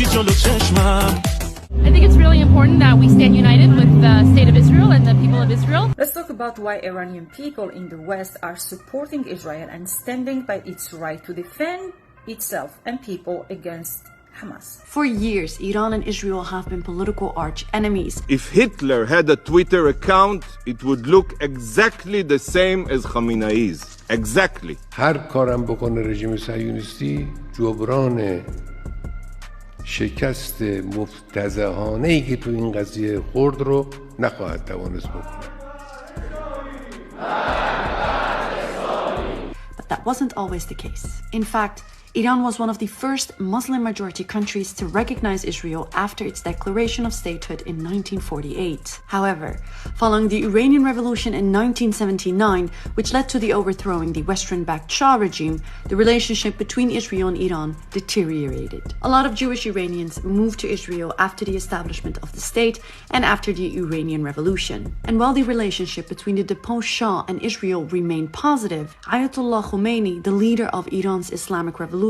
I think it's really important that we stand united with the state of Israel and the people of Israel. Let's talk about why Iranian people in the West are supporting Israel and standing by its right to defend itself and people against Hamas. For years, Iran and Israel have been political arch enemies. If Hitler had a Twitter account, it would look exactly the same as Khamenei's. Exactly. هر کارم بکنه رژیم صهیونیستی جبران شکست مفتضحانه‌ای که تو این قضیه خورد رو نخواهد توانست بکنه. But that wasn't always the case. In fact, Iran was one of the first Muslim-majority countries to recognize Israel after its declaration of statehood in 1948. However, following the Iranian Revolution in 1979, which led to the overthrowing the Western-backed Shah regime, the relationship between Israel and Iran deteriorated. A lot of Jewish Iranians moved to Israel after the establishment of the state and after the Iranian Revolution. And while the relationship between the deposed Shah and Israel remained positive, Ayatollah Khomeini, the leader of Iran's Islamic Revolution,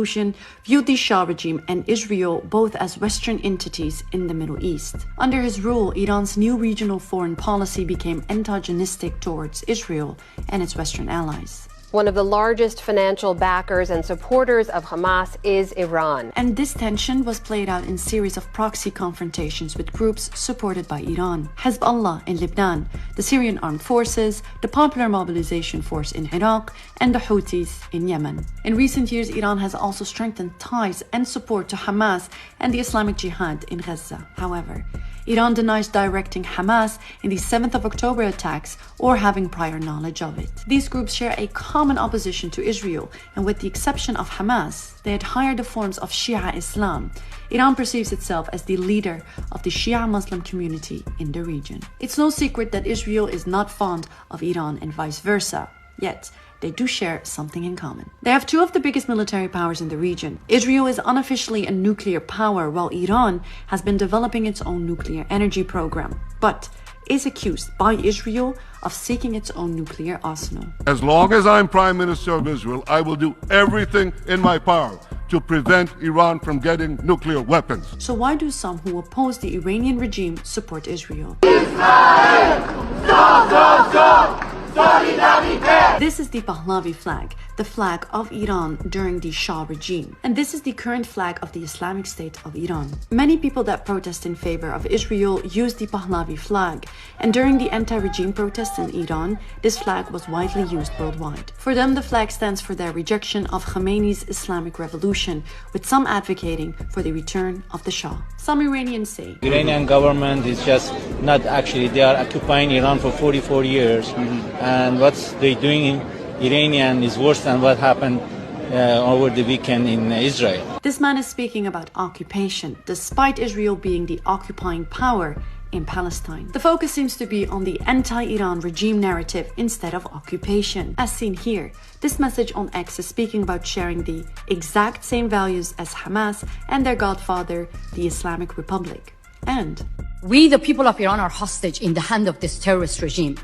viewed the Shah regime and Israel both as Western entities in the Middle East. Under his rule, Iran's new regional foreign policy became antagonistic towards Israel and its Western allies. One of the largest financial backers and supporters of Hamas is Iran. And this tension was played out in a series of proxy confrontations with groups supported by Iran. Hezbollah in Lebanon, the Syrian Armed Forces, the Popular Mobilization Force in Iraq, and the Houthis in Yemen. In recent years, Iran has also strengthened ties and support to Hamas and the Islamic Jihad in Gaza. However, Iran denies directing Hamas in the 7th of October attacks or having prior knowledge of it. These groups share a common opposition to Israel, and with the exception of Hamas, they adhere the forms of Shia Islam. Iran perceives itself as the leader of the Shia Muslim community in the region. It's no secret that Israel is not fond of Iran and vice versa. Yet, they do share something in common. They have two of the biggest military powers in the region. Israel is unofficially a nuclear power, while Iran has been developing its own nuclear energy program, but is accused by Israel of seeking its own nuclear arsenal. As long as I'm Prime Minister of Israel, I will do everything in my power to prevent Iran from getting nuclear weapons. So why do some who oppose the Iranian regime support Israel? Israel! Stop, stop, stop! This is the Pahlavi flag, the flag of Iran during the Shah regime. And this is the current flag of the Islamic State of Iran. Many people that protest in favor of Israel use the Pahlavi flag. And during the anti-regime protests in Iran, this flag was widely used worldwide. For them, the flag stands for their rejection of Khomeini's Islamic Revolution, with some advocating for the return of the Shah. Some Iranians say the Iranian government is just not actually, they are occupying Iran for 44 years. And what they're doing in Iranian is worse than what happened over the weekend in Israel. This man is speaking about occupation, despite Israel being the occupying power in Palestine. The focus seems to be on the anti-Iran regime narrative instead of occupation. As seen here, this message on X is speaking about sharing the exact same values as Hamas and their godfather, the Islamic Republic. And we, the people of Iran, are hostage in the hand of this terrorist regime.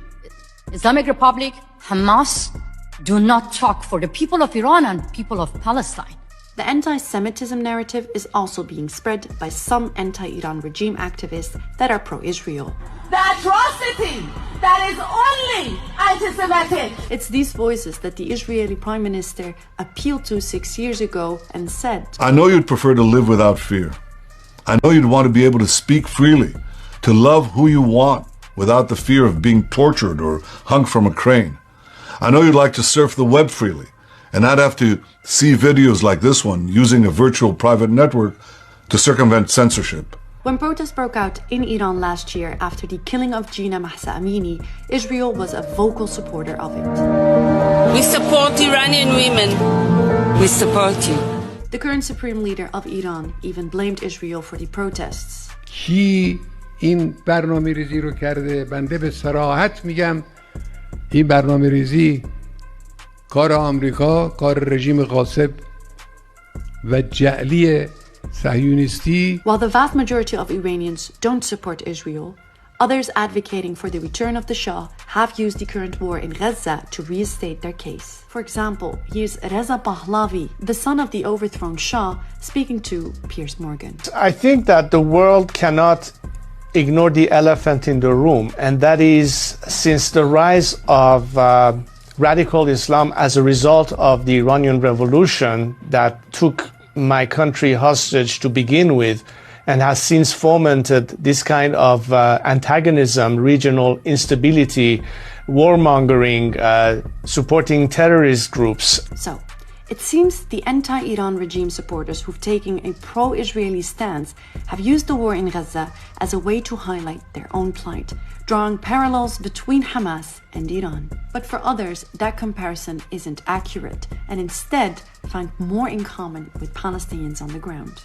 Islamic Republic, Hamas, do not talk for the people of Iran and people of Palestine. The anti-Semitism narrative is also being spread by some anti-Iran regime activists that are pro-Israel. The atrocity that is only anti-Semitic. It's these voices that the Israeli Prime Minister appealed to 6 years ago and said, I know you'd prefer to live without fear. I know you'd want to be able to speak freely, to love who you want without the fear of being tortured or hung from a crane. I know you'd like to surf the web freely and not have to see videos like this one using a virtual private network to circumvent censorship. When protests broke out in Iran last year after the killing of Gina Mahsa Amini, Israel was a vocal supporter of it. We support Iranian women. We support you. The current supreme leader of Iran even blamed Israel for the protests. کی این برنامه ریزی رو کرده؟ بنده به صراحت میگم این برنامه ریزی کار آمریکا، کار رژیم غاصب و جعلی صهیونیستی. While the vast majority of Iranians don't support Israel, Others advocating for the return of the Shah have used the current war in Gaza to reinstate their case. For example, here's Reza Pahlavi, the son of the overthrown Shah, speaking to Piers Morgan. I think that the world cannot ignore the elephant in the room, and that is, since the rise of radical Islam as a result of the Iranian Revolution that took my country hostage to begin with, and has since fomented this kind of antagonism, regional instability, warmongering, supporting terrorist groups. So, it seems the anti-Iran regime supporters who've taken a pro-Israeli stance have used the war in Gaza as a way to highlight their own plight, drawing parallels between Hamas and Iran. But for others, that comparison isn't accurate, and instead find more in common with Palestinians on the ground.